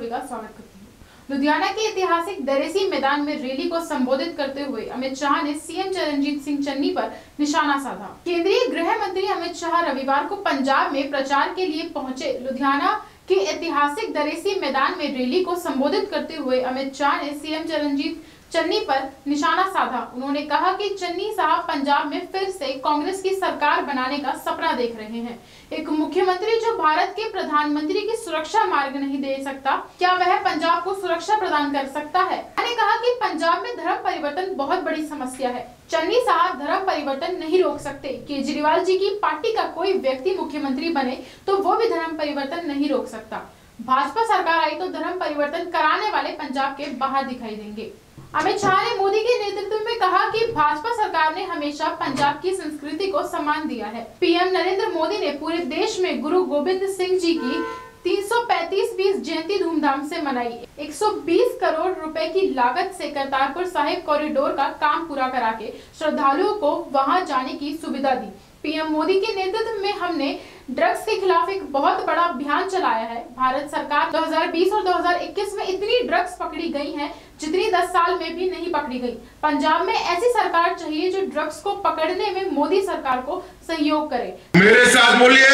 सभी का स्वागत करती हूँ। लुधियाना के ऐतिहासिक दरेसी मैदान में रैली को संबोधित करते हुए अमित शाह ने सीएम चरणजीत सिंह चन्नी पर निशाना साधा। केंद्रीय गृह मंत्री अमित शाह रविवार को पंजाब में प्रचार के लिए पहुंचे। लुधियाना के ऐतिहासिक दरेसी मैदान में रैली को संबोधित करते हुए अमित शाह ने सीएम चरणजीत चन्नी पर निशाना साधा। उन्होंने कहा कि चन्नी साहब पंजाब में फिर से कांग्रेस की सरकार बनाने का सपना देख रहे हैं। एक मुख्यमंत्री जो भारत के प्रधानमंत्री की सुरक्षा मार्ग नहीं दे सकता, क्या वह पंजाब को सुरक्षा प्रदान कर सकता है? मैंने कहा कि पंजाब में धर्म परिवर्तन बहुत बड़ी समस्या है। चन्नी साहब धर्म परिवर्तन नहीं रोक सकते। केजरीवाल जी की पार्टी का कोई व्यक्ति मुख्यमंत्री बने तो वो भी धर्म परिवर्तन नहीं रोक सकता। भाजपा सरकार आई तो धर्म परिवर्तन कराने वाले पंजाब के बाहर दिखाई देंगे। अमित शाह ने मोदी के नेतृत्व में कहा कि भाजपा सरकार ने हमेशा पंजाब की संस्कृति को सम्मान दिया है। पीएम नरेंद्र मोदी ने पूरे देश में गुरु गोबिंद सिंह जी की 335वीं जयंती धूमधाम से मनाई। 120 करोड़ रुपए की लागत से करतारपुर साहिब कॉरिडोर का काम पूरा करा के श्रद्धालुओं को वहां जाने की सुविधा दी। पीएम मोदी के नेतृत्व में हमने ड्रग्स के खिलाफ एक बहुत बड़ा अभियान चलाया है। भारत सरकार 2020 और 2021 में इतनी ड्रग्स पकड़ी गई हैं जितनी 10 साल में भी नहीं पकड़ी गई। पंजाब में ऐसी सरकार चाहिए जो ड्रग्स को पकड़ने में मोदी सरकार को सहयोग करे। मेरे साथ बोलिए,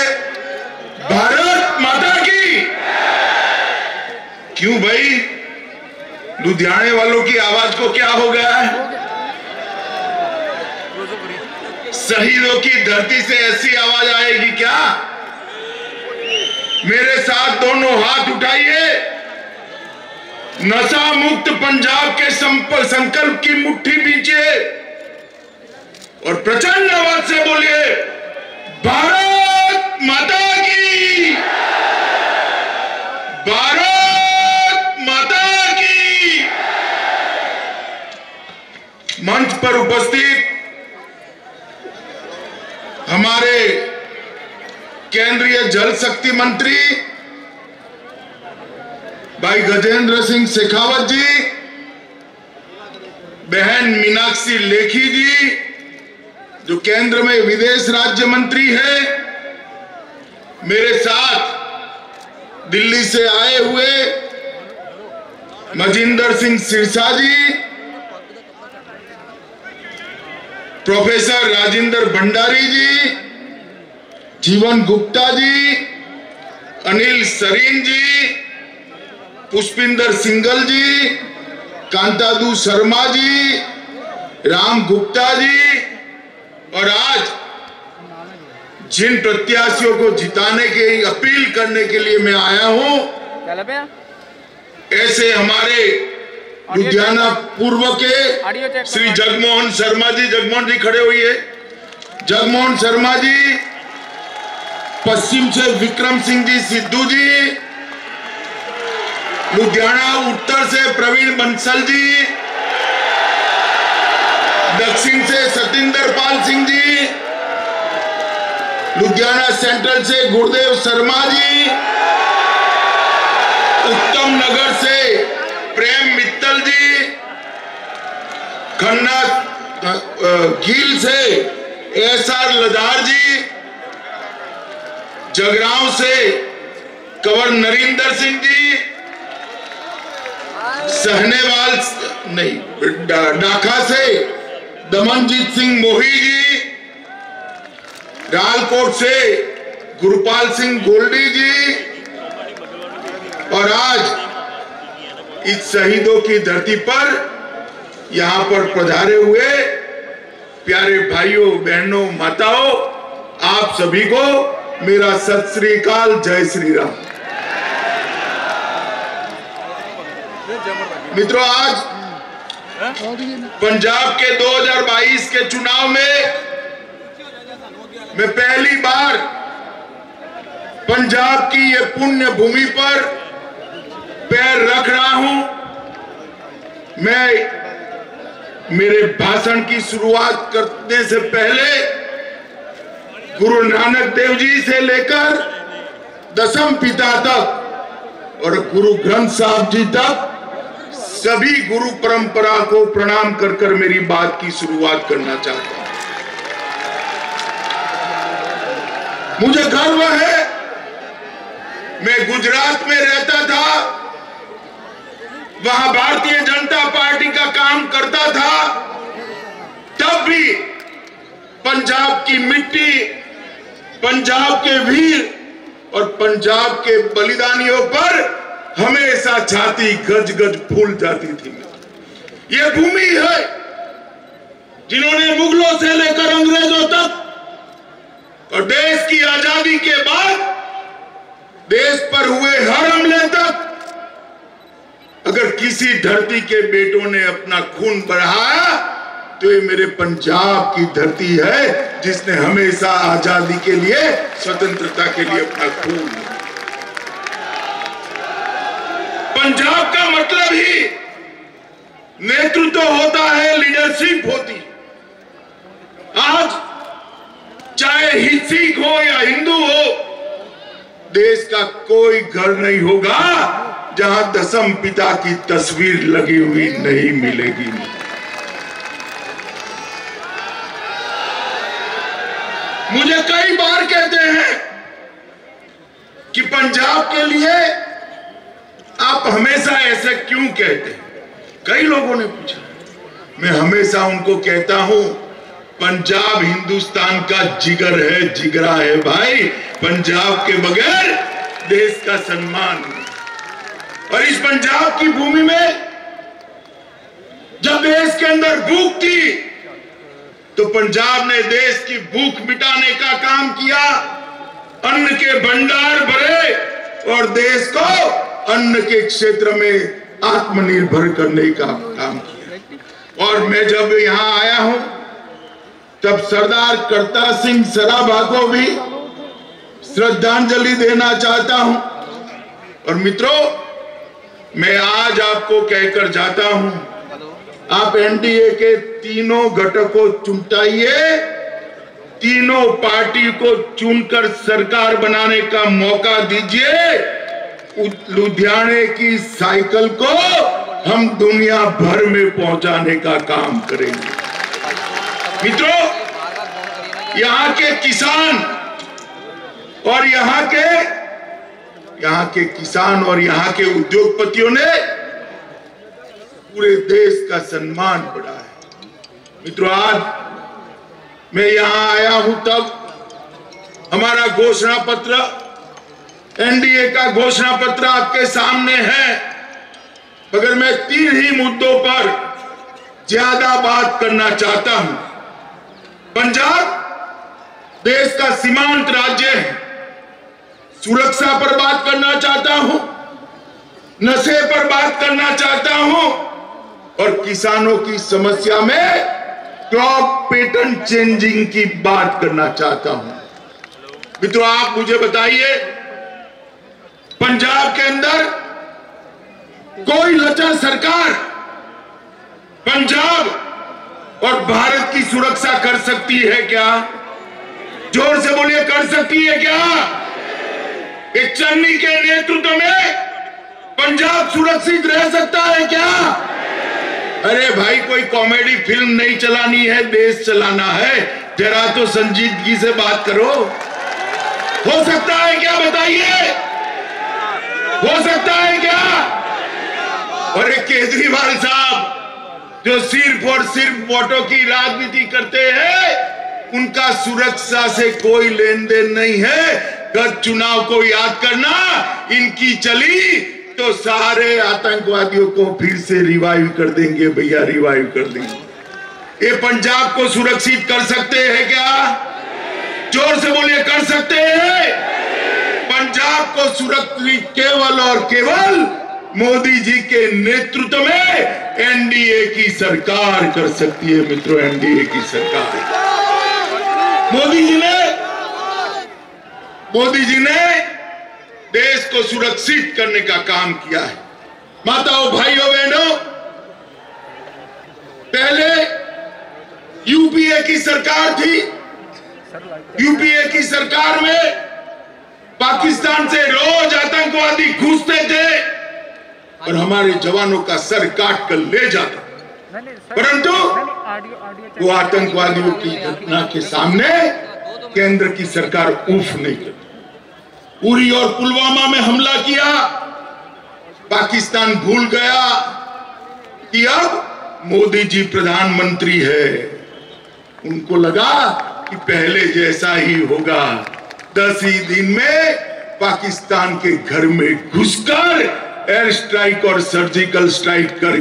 भारत माता की। क्यों भाई, लुधियाने वालों की आवाज को क्या हो गया है? शहीदों की धरती से ऐसी आवाज आएगी क्या? मेरे साथ दोनों हाथ उठाइए। नशा मुक्त पंजाब के संकल्प की मुट्ठी बींचिए और प्रचंड आवाज से बोलिए, भारत माता की, भारत माता की। मंच पर उपस्थित हमारे केंद्रीय जल शक्ति मंत्री भाई गजेंद्र सिंह शेखावत जी, बहन मीनाक्षी लेखी जी जो केंद्र में विदेश राज्य मंत्री है, मेरे साथ दिल्ली से आए हुए मजिंदर सिंह सिरसा जी, प्रोफेसर राजेंद्र भंडारी जी, जीवन गुप्ता जी, अनिल सरीन जी, पुष्पिंदर सिंगल जी, कांतादू शर्मा जी, राम गुप्ता जी, और आज जिन प्रत्याशियों को जिताने की अपील करने के लिए मैं आया हूं, ऐसे हमारे लुधियाना पूर्व के श्री जगमोहन शर्मा जी खड़े हुए हैं। जगमोहन शर्मा जी, पश्चिम से विक्रम सिंह जी सिद्धू जी, लुधियाना उत्तर से प्रवीण बंसल जी, दक्षिण से सतिंदर पाल सिंह जी, लुधियाना सेंट्रल से गुरुदेव शर्मा जी, उत्तम नगर से प्रेम मित्तल जी, खन्ना गील से एसआर लदार जी, जगरांव से कंवर नरिंदर सिंह जी, सहनेवाल नहीं डाका से दमनजीत सिंह मोही जी, रालकोट से गुरुपाल सिंह गोल्डी जी, और आज इस शहीदों की धरती पर यहां पर पधारे हुए प्यारे भाइयों बहनों माताओं, आप सभी को मेरा सत श्री अकाल, जय श्री राम। मित्रों, आज पंजाब के 2022 के चुनाव में मैं पहली बार पंजाब की ये पुण्य भूमि पर पैर रख रहा हूं। मैं मेरे भाषण की शुरुआत करने से पहले गुरु नानक देव जी से लेकर दसम पिता तक और गुरु ग्रंथ साहब जी तक सभी गुरु परंपरा को प्रणाम कर कर मेरी बात की शुरुआत करना चाहता हूं। मुझे गर्व है, मैं गुजरात में रहता था वहां भारतीय जनता पार्टी का काम करता था, तब भी पंजाब की मिट्टी, पंजाब के वीर और पंजाब के बलिदानियों पर हमेशा छाती गज गज फूल जाती थी। ये भूमि है जिन्होंने मुगलों से लेकर अंग्रेजों तक और देश की आजादी के बाद देश पर हुए हर हमले तक अगर किसी धरती के बेटों ने अपना खून बहाया तो ये मेरे पंजाब की धरती है, जिसने हमेशा आजादी के लिए, स्वतंत्रता के लिए अपना खून। पंजाब का मतलब ही नेतृत्व होता है, लीडरशिप होती। आज चाहे ही सिख हो या हिंदू हो, देश का कोई घर नहीं होगा जहां दशम पिता की तस्वीर लगी हुई नहीं मिलेगी। मुझे कई बार कहते हैं कि पंजाब के लिए आप हमेशा ऐसे क्यों कहते हैं, कई लोगों ने पूछा। मैं हमेशा उनको कहता हूं, पंजाब हिंदुस्तान का जिगर है, जिगरा है भाई। पंजाब के बगैर देश का सम्मान नहीं। और इस पंजाब की भूमि में जब देश के अंदर भूख थी तो पंजाब ने देश की भूख मिटाने का काम किया, अन्न के भंडार भरे और देश को अन्न के क्षेत्र में आत्मनिर्भर करने का काम किया। और मैं जब यहां आया हूं तब सरदार करतार सिंह सराभा को भी श्रद्धांजलि देना चाहता हूं। और मित्रों, मैं आज आपको कहकर जाता हूं, आप एनडीए के तीनों घटकों चुनटाइए, तीनों पार्टी को चुनकर सरकार बनाने का मौका दीजिए। लुधियाने की साइकिल को हम दुनिया भर में पहुंचाने का काम करेंगे। मित्रों, यहाँ के किसान और यहाँ के किसान और यहाँ के उद्योगपतियों ने पूरे देश का सम्मान बढ़ाया है। मित्रों, आज मैं यहाँ आया हूं तब हमारा घोषणा पत्र, एनडीए का घोषणा पत्र आपके सामने है, मगर मैं 3 ही मुद्दों पर ज्यादा बात करना चाहता हूं। पंजाब देश का सीमांत राज्य है, सुरक्षा पर बात करना चाहता हूं, नशे पर बात करना चाहता हूं और किसानों की समस्या में क्रॉप पैटर्न चेंजिंग की बात करना चाहता हूं। मित्रों, आप मुझे बताइए, पंजाब के अंदर कोई लचर सरकार पंजाब और भारत की सुरक्षा कर सकती है क्या? जोर से बोलिए, कर सकती है क्या? एक चन्नी के नेतृत्व में पंजाब सुरक्षित रह सकता है क्या? अरे भाई, कोई कॉमेडी फिल्म नहीं चलानी है, देश चलाना है। जरा तो संजीदगी से बात करो। हो सकता है क्या? बताइए, हो सकता है क्या? और एक केजरीवाल साहब जो सिर्फ और सिर्फ वोटों की राजनीति करते हैं, उनका सुरक्षा से कोई लेन देन नहीं है। गत चुनाव को याद करना, इनकी चली तो सारे आतंकवादियों को फिर से रिवाइव कर देंगे भैया, रिवाइव कर देंगे। ये पंजाब को सुरक्षित कर सकते हैं क्या? जोर से बोलिए, कर सकते हैं? पंजाब को सुरक्षित केवल और केवल मोदी जी के नेतृत्व में एनडीए की सरकार कर सकती है। मित्रों, एनडीए की सरकार, मोदी जी ने देश को सुरक्षित करने का काम किया है। माताओं, भाइयों, बहनों, पहले यूपीए की सरकार थी। यूपीए की सरकार में पाकिस्तान से रोज आतंकवादी घुसते थे और हमारे जवानों का सर काट कर ले जाता, परंतु वो आतंकवादियों की घटना के सामने केंद्र की सरकार उफ नहीं करती। उरी और पुलवामा में हमला किया, पाकिस्तान भूल गया कि अब मोदी जी प्रधानमंत्री है। उनको लगा कि पहले जैसा ही होगा। 10 ही दिन में पाकिस्तान के घर में घुसकर एयर स्ट्राइक और सर्जिकल स्ट्राइक कर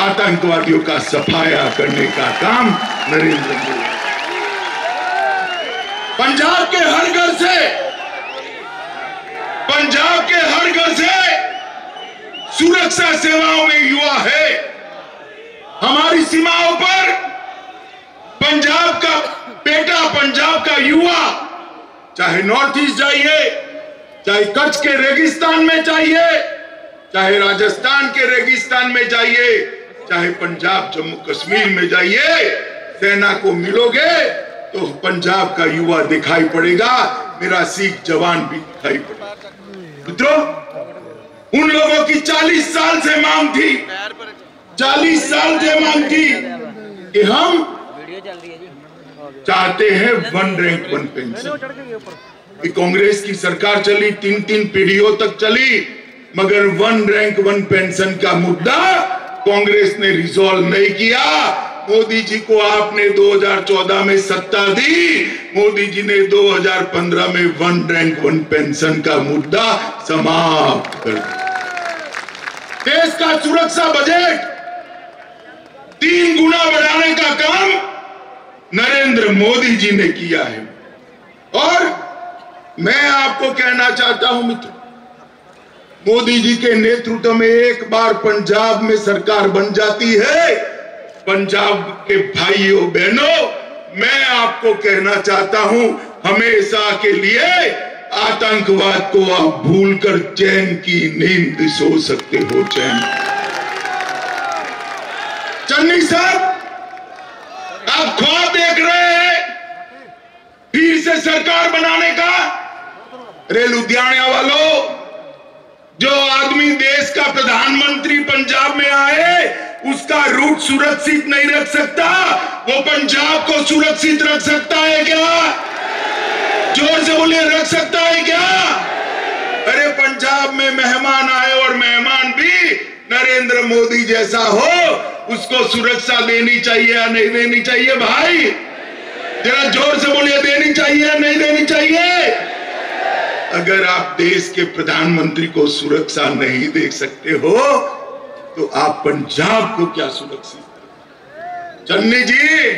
आतंकवादियों का सफाया करने का काम नरेंद्र मोदी। पंजाब के हर घर से सुरक्षा सेवाओं में युवा है। हमारी सीमाओं पर पंजाब का बेटा, पंजाब का युवा, चाहे नॉर्थ ईस्ट जाइए, चाहे कच्छ के रेगिस्तान में जाइए, चाहे राजस्थान के रेगिस्तान में जाइए, चाहे पंजाब जम्मू कश्मीर में जाइए, सेना को मिलोगे तो पंजाब का युवा दिखाई पड़ेगा, मेरा सिख जवान भी दिखाई पड़ेगा। मित्रों, उन लोगों की 40 साल से मांग थी, 40 साल से मांग थी कि हम चाहते हैं 1 रैंक 1 पेंशन। कांग्रेस की सरकार चली, 3 पीढ़ियों तक चली, मगर 1 रैंक 1 पेंशन का मुद्दा कांग्रेस ने रिजॉल्व नहीं किया। मोदी जी को आपने 2014 में सत्ता दी, मोदी जी ने 2015 में 1 रैंक 1 पेंशन का मुद्दा समाप्त कर दिया। देश का सुरक्षा बजट 3 गुना बढ़ाने का काम नरेंद्र मोदी जी ने किया है। और मैं आपको कहना चाहता हूं मित्र, मोदी जी के नेतृत्व में एक बार पंजाब में सरकार बन जाती है, पंजाब के भाइयों बहनों, मैं आपको कहना चाहता हूं, हमेशा के लिए आतंकवाद को आप भूलकर चैन की नींद सो सकते हो। चैन। चन्नी साहब, आप ख्वाब देख रहे हैं फिर से सरकार बनाने का। अरे लुधियाना वालों, जो आदमी देश का प्रधानमंत्री पंजाब में आए, उसका रूट सुरक्षित नहीं रख सकता, वो पंजाब को सुरक्षित रख सकता है क्या? जोर से बोलिए, रख सकता है क्या? अरे पंजाब में मेहमान आए और मेहमान भी नरेंद्र मोदी जैसा हो, उसको सुरक्षा देनी चाहिए या नहीं देनी चाहिए? भाई जरा जोर से बोलिए, देनी चाहिए या नहीं देनी चाहिए? अगर आप देश के प्रधानमंत्री को सुरक्षा नहीं दे सकते हो तो आप पंजाब को क्या सुरक्षित? चन्नी जी,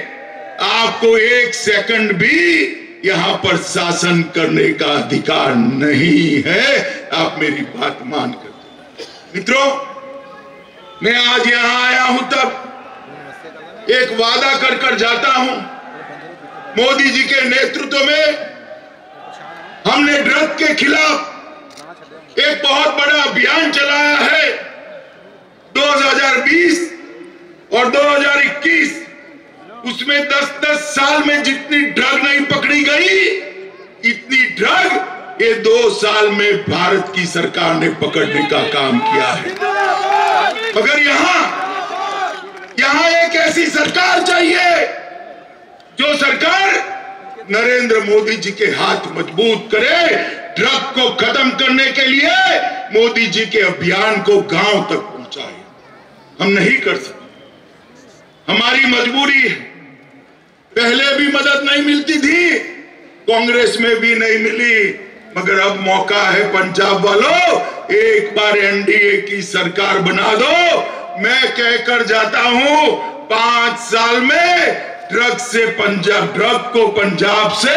आपको 1 सेकंड भी यहां पर शासन करने का अधिकार नहीं है। आप मेरी बात मान कर। मित्रों, मैं आज यहां आया हूं तब एक वादा कर जाता हूं। मोदी जी के नेतृत्व में हमने ड्रग के खिलाफ एक बहुत बड़ा अभियान चलाया है। 2020 और 2021, उसमें 10-10 साल में जितनी ड्रग नहीं पकड़ी गई, इतनी ड्रग ये 2 साल में भारत की सरकार ने पकड़ने का काम किया है। मगर यहां एक ऐसी सरकार चाहिए, जो सरकार नरेंद्र मोदी जी के हाथ मजबूत करे, ड्रग को खत्म करने के लिए मोदी जी के अभियान को गांव तक पहुंचाए। हम नहीं कर सकते, हमारी मजबूरी है। पहले भी मदद नहीं मिलती थी, कांग्रेस में भी नहीं मिली, मगर अब मौका है पंजाब वालों, एक बार एनडीए की सरकार बना दो। मैं कहकर जाता हूं, 5 साल में ड्रग को पंजाब से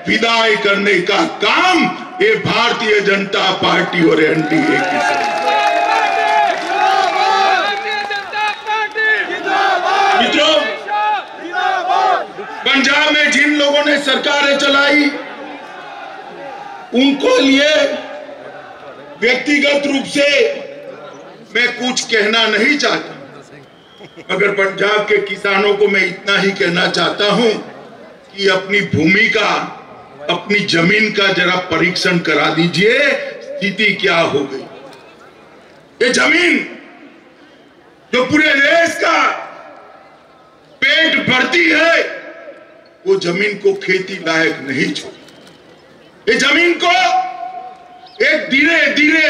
विदाई करने का काम ये भारतीय जनता पार्टी और एनडीए की सरकार। मित्रों, पंजाब में जिन लोगों ने सरकारें चलाई, उनको लिए व्यक्तिगत रूप से मैं कुछ कहना नहीं चाहता, मगर पंजाब के किसानों को मैं इतना ही कहना चाहता हूं कि अपनी भूमि का, अपनी जमीन का जरा परीक्षण करा दीजिए, स्थिति क्या हो गई। ये जमीन जो पूरे देश का पेट भरती है, वो जमीन को खेती लायक नहीं छोड़ी। ये जमीन को एक धीरे धीरे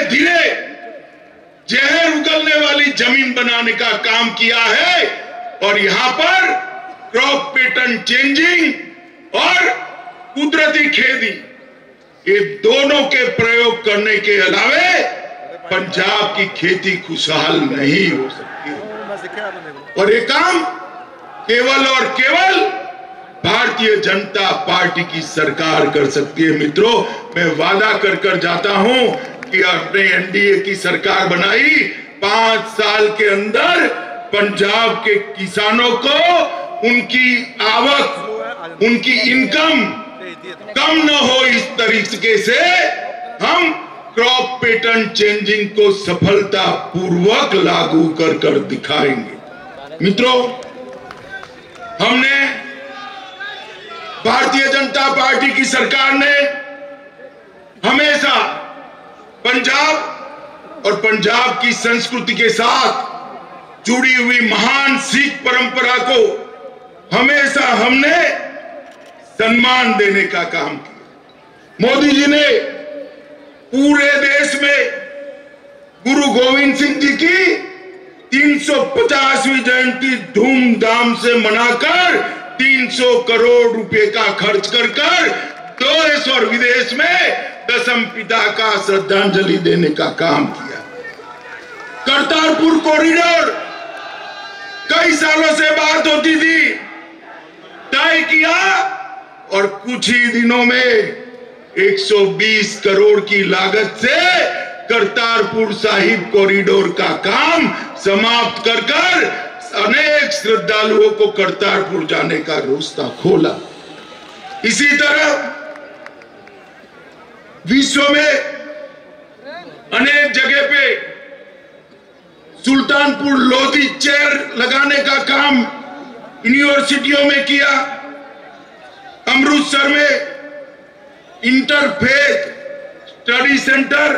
जहर उगलने वाली जमीन बनाने का काम किया है। और यहां पर क्रॉप पैटर्न चेंजिंग और कुदरती खेती, ये दोनों के प्रयोग करने के अलावे पंजाब की खेती खुशहाल नहीं हो सकती। और ये काम केवल और केवल भारतीय जनता पार्टी की सरकार कर सकती है। मित्रों, मैं वादा कर कर जाता हूं कि आपने एनडीए की सरकार बनाई, 5 साल के अंदर पंजाब के किसानों को उनकी आवक, उनकी इनकम कम न हो, इस तरीके से हम क्रॉप पैटर्न चेंजिंग को सफलता पूर्वक लागू कर कर दिखाएंगे। मित्रों, हमने भारतीय जनता पार्टी की सरकार ने हमेशा पंजाब और पंजाब की संस्कृति के साथ जुड़ी हुई महान सिख परंपरा को हमेशा हमने सम्मान देने का काम किया। मोदी जी ने पूरे देश में गुरु गोविंद सिंह जी की 350वीं जयंती धूमधाम से मनाकर 300 करोड़ रुपए का खर्च कर देश और विदेश में दशम पिता का श्रद्धांजलि देने का काम किया। करतारपुर कॉरिडोर कई सालों से बात होती थी, तय किया और कुछ ही दिनों में 120 करोड़ की लागत से करतारपुर साहिब कॉरिडोर का काम समाप्त कर अनेक श्रद्धालुओं को करतारपुर जाने का रास्ता खोला। इसी तरह विश्व में अनेक जगह पे सुल्तानपुर लोधी चेयर लगाने का काम यूनिवर्सिटियों में किया। अमृतसर में इंटरफेथ स्टडी सेंटर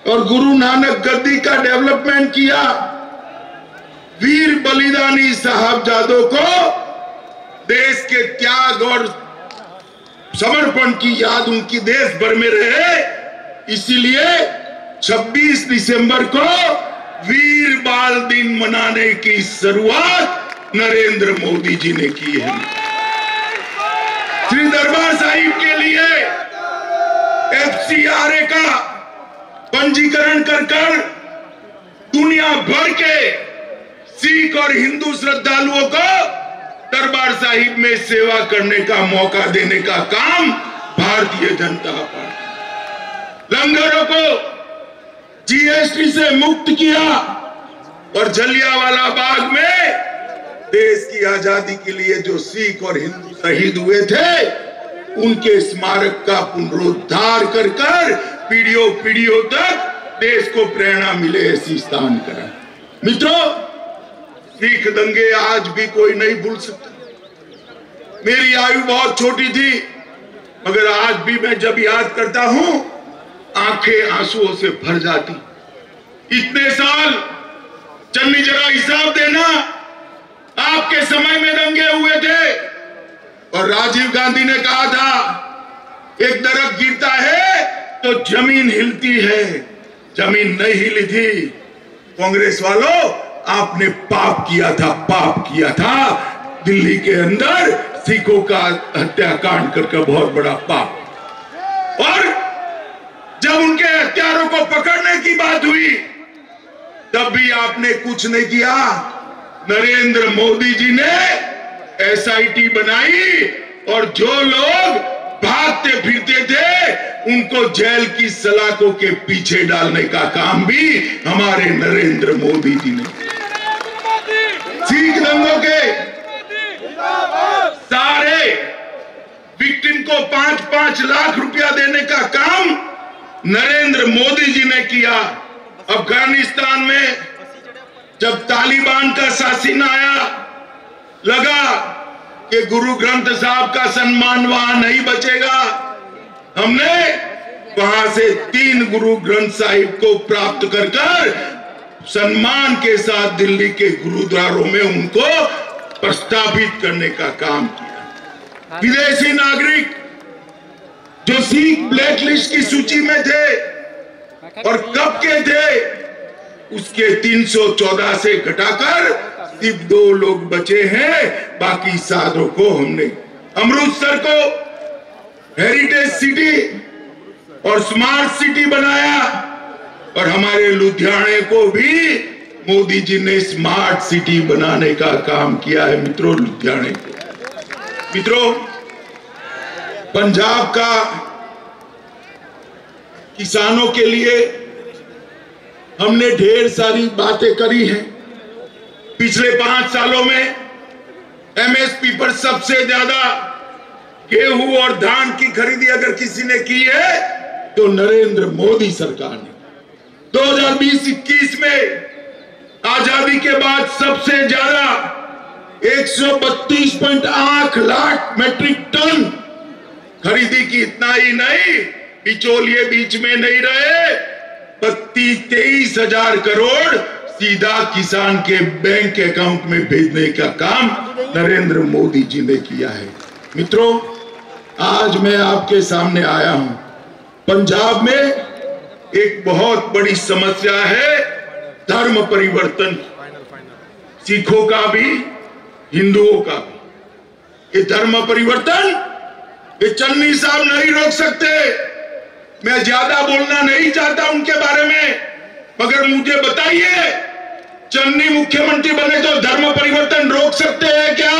और गुरु नानक गद्दी का डेवलपमेंट किया। वीर बलिदानी साहबजादों को देश के त्याग और समर्पण की याद उनकी देश भर में रहे, इसीलिए 26 दिसंबर को वीर बाल दिन मनाने की शुरुआत नरेंद्र मोदी जी ने की है। श्री दरबार साहिब के लिए FCRA का पंजीकरण कर दुनिया भर के सिख और हिंदू श्रद्धालुओं को दरबार साहिब में सेवा करने का मौका देने का काम भारतीय जनता पार्टी। लंगरों को GST से मुक्त किया और जलियांवाला बाग में देश की आजादी के लिए जो सिख और हिंदू शहीद हुए थे उनके स्मारक का पुनरुद्धार कर पीढ़ियों तक देश को प्रेरणा मिले ऐसी स्थान करा। मित्रों, सिख दंगे आज भी कोई नहीं भूल सकता। मेरी आयु बहुत छोटी थी, मगर आज भी मैं जब याद करता हूं आंखें आंसुओं से भर जाती। इतने साल चन्नी जरा हिसाब देना, आपके समय में दंगे हुए थे और राजीव गांधी ने कहा था एक दरख्त गिरता है तो जमीन हिलती है, जमीन नहीं हिली थी। कांग्रेस वालों, आपने पाप किया था दिल्ली के अंदर सिखों का हत्याकांड करके बहुत बड़ा पाप। और जब उनके हत्यारों को पकड़ने की बात हुई तब भी आपने कुछ नहीं किया। नरेंद्र मोदी जी ने SIT बनाई और जो लोग भागते फिरते थे उनको जेल की सलाखों के पीछे डालने का काम भी हमारे नरेंद्र मोदी जी ने। सिख दंगों के सारे विक्टिम को 5-5 लाख रुपया देने का काम नरेंद्र मोदी जी ने किया। अफगानिस्तान में जब तालिबान का शासन आया, लगा कि गुरु ग्रंथ साहब का सम्मान वहां नहीं बचेगा, हमने वहां से 3 गुरु ग्रंथ साहिब को प्राप्त कर सम्मान के साथ दिल्ली के गुरुद्वारों में उनको प्रस्तावित करने का काम किया। विदेशी नागरिक जो सिख ब्लैक लिस्ट की सूची में थे और कब के थे उसके 314 से घटाकर सिर्फ 2 लोग बचे हैं, बाकी 7 को हमने अमृतसर को हेरिटेज सिटी और स्मार्ट सिटी बनाया और हमारे लुधियाने को भी मोदी जी ने स्मार्ट सिटी बनाने का काम किया है मित्रों। लुधियाने को मित्रों, पंजाब का किसानों के लिए हमने ढेर सारी बातें करी हैं। पिछले 5 सालों में एमएसपी पर सबसे ज्यादा गेहूं और धान की खरीदी अगर किसी ने की है तो नरेंद्र मोदी सरकार ने। 2020-21 में आजादी के बाद सबसे ज्यादा 132.8 लाख मैट्रिक टन खरीदी की। इतना ही नहीं, बिचौलिए बीच में नहीं रहे, 23,000 करोड़ सीधा किसान के बैंक अकाउंट में भेजने का काम नरेंद्र मोदी जी ने किया है। मित्रों, आज मैं आपके सामने आया हूं। पंजाब में एक बहुत बड़ी समस्या है धर्म परिवर्तन, सिखों का भी हिंदुओं का भी। ये धर्म परिवर्तन ये चन्नी साहब नहीं रोक सकते। मैं ज्यादा बोलना नहीं चाहता उनके बारे में, मगर मुझे बताइए, चन्नी मुख्यमंत्री बने तो धर्म परिवर्तन रोक सकते हैं क्या?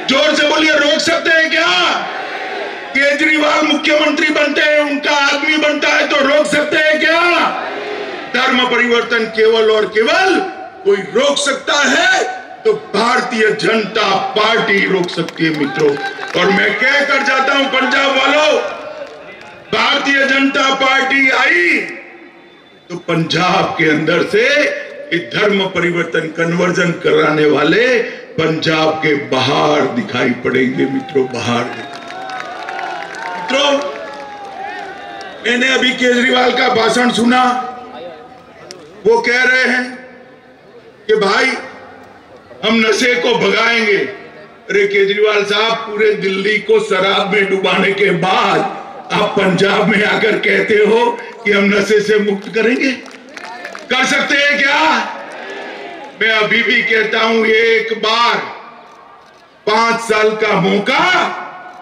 जोर से बोलिए, रोक सकते हैं क्या? केजरीवाल मुख्यमंत्री बनते हैं, उनका आदमी बनता है तो रोक सकते हैं क्या? धर्म परिवर्तन केवल और केवल कोई रोक सकता है तो भारतीय जनता पार्टी रोक सकती है मित्रों। और मैं कह कर जाता हूं पंजाब वालों, भारतीय जनता पार्टी आई तो पंजाब के अंदर से एक धर्म परिवर्तन कन्वर्जन कराने वाले पंजाब के बाहर दिखाई पड़ेंगे मित्रों, बाहर। मित्रों, मैंने अभी केजरीवाल का भाषण सुना। वो कह रहे हैं कि भाई हम नशे को भगाएंगे। अरे केजरीवाल साहब, पूरे दिल्ली को शराब में डुबाने के बाद आप पंजाब में आकर कहते हो कि हम नशे से मुक्त करेंगे? कर सकते हैं क्या? मैं अभी भी कहता हूं, एक बार 5 साल का मौका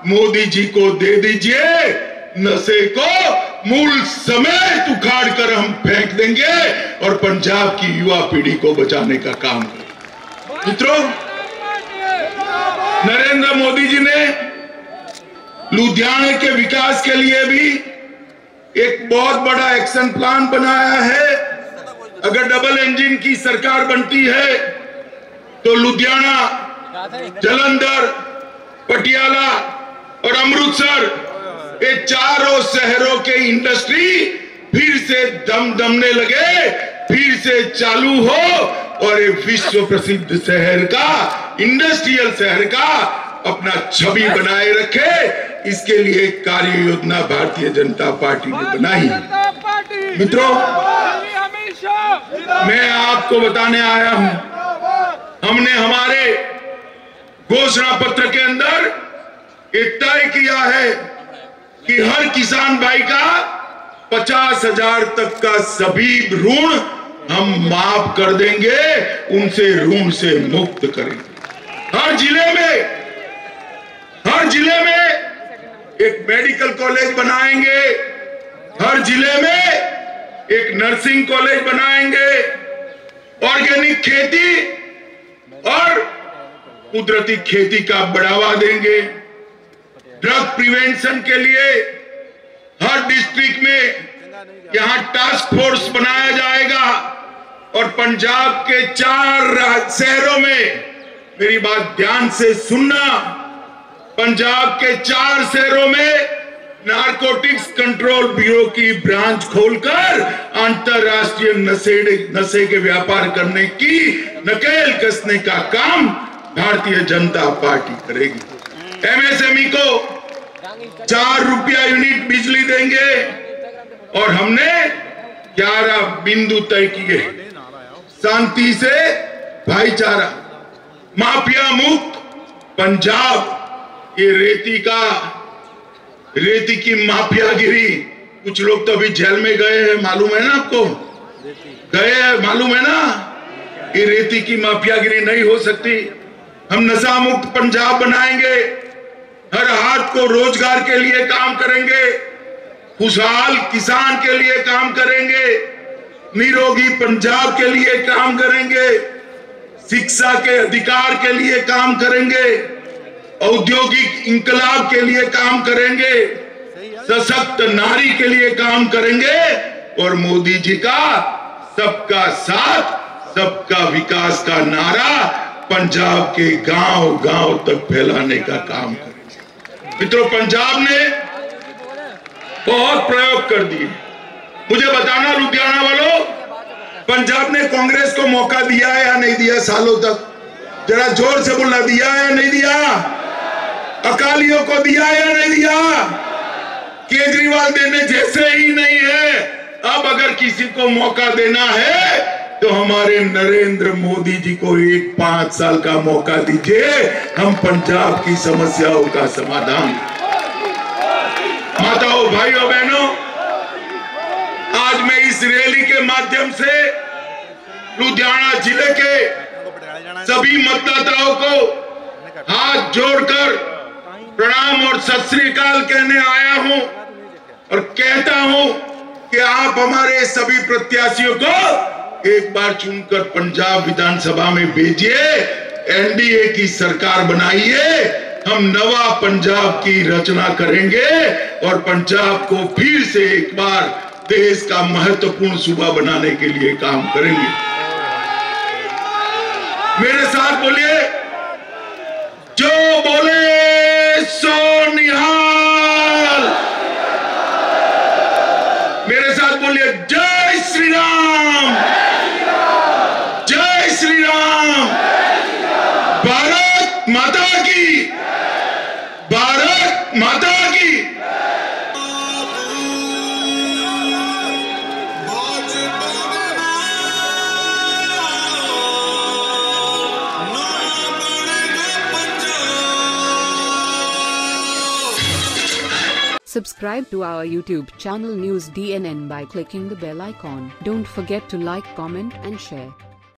मोदी जी को दे दीजिए, नशे को मूल समेत उखाड़ कर हम फेंक देंगे और पंजाब की युवा पीढ़ी को बचाने का काम करेंगे। मित्रों, नरेंद्र मोदी जी ने लुधियाने के विकास के लिए भी एक बहुत बड़ा एक्शन प्लान बनाया है। अगर डबल इंजन की सरकार बनती है तो लुधियाना, जालंधर, पटियाला और अमृतसर, ये चारों शहरों के इंडस्ट्री फिर से दमने लगे, फिर से चालू हो और एक विश्व प्रसिद्ध शहर का, इंडस्ट्रियल शहर का अपना छवि बनाए रखे। इसके लिए कार्य योजना भारतीय जनता पार्टी ने बनाई। मित्रों, मैं आपको बताने आया हूं, हमने हमारे घोषणा पत्र के अंदर ये तय किया है कि हर किसान भाई का 50,000 तक का सभी ऋण हम माफ कर देंगे, उनसे ऋण से मुक्त करेंगे। हर जिले में एक मेडिकल कॉलेज बनाएंगे, हर जिले में एक नर्सिंग कॉलेज बनाएंगे, ऑर्गेनिक खेती और कुदरती खेती का बढ़ावा देंगे। ड्रग प्रिवेंशन के लिए हर डिस्ट्रिक्ट में यहां टास्क फोर्स बनाया जाएगा और पंजाब के 4 शहरों में, मेरी बात ध्यान से सुनना, पंजाब के 4 शहरों में नारकोटिक्स कंट्रोल ब्यूरो की ब्रांच खोलकर अंतरराष्ट्रीय नशे के व्यापार करने की नकेल कसने का काम भारतीय जनता पार्टी करेगी। एमएसएमई को 4 रुपया यूनिट बिजली देंगे और हमने 11 बिंदु तय किए। शांति से भाईचारा, माफिया मुक्त पंजाब, ये रेती की माफियागिरी कुछ लोग तो अभी जेल में गए हैं, मालूम है ना आपको? गए हैं, मालूम है ना? ये रेती की माफियागिरी नहीं हो सकती। हम नशा मुक्त पंजाब बनाएंगे, हर हाथ को रोजगार के लिए काम करेंगे, खुशहाल किसान के लिए काम करेंगे, निरोगी पंजाब के लिए काम करेंगे, शिक्षा के अधिकार के लिए काम करेंगे, औद्योगिक इंकलाब के लिए काम करेंगे, सशक्त नारी के लिए काम करेंगे और मोदी जी का सबका साथ सबका विकास का नारा पंजाब के गांव गांव तक फैलाने का काम करेंगे। मित्रों, पंजाब ने बहुत प्रयोग कर दिए। मुझे बताना लुधियाना वालों, पंजाब ने कांग्रेस को मौका दिया है या नहीं दिया सालों तक? जरा जोर से बोलना, दिया या नहीं दिया? अकालियों को दिया या नहीं दिया? केजरीवाल देने जैसे ही नहीं है। अब अगर किसी को मौका देना है तो हमारे नरेंद्र मोदी जी को 5 साल का मौका दीजिए, हम पंजाब की समस्याओं का समाधान। माताओं, भाइयों, बहनों, आज मैं इस रैली के माध्यम से लुधियाना जिले के सभी मतदाताओं को हाथ जोड़कर प्रणाम और सत श्री अकाल कहने आया हूं और कहता हूं कि आप हमारे सभी प्रत्याशियों को एक बार चुनकर पंजाब विधानसभा में भेजिए, एनडीए की सरकार बनाइए, हम नवा पंजाब की रचना करेंगे और पंजाब को फिर से एक बार देश का महत्वपूर्ण सूबा बनाने के लिए काम करेंगे। मेरे साथ बोलिए, जो बोले सो निहाल। मेरे साथ बोलिए, जय श्री राम, जय श्री राम। भारत माता की, भारत माता की। Subscribe to our YouTube channel News DNN by clicking the bell icon. Don't forget to like, comment and share.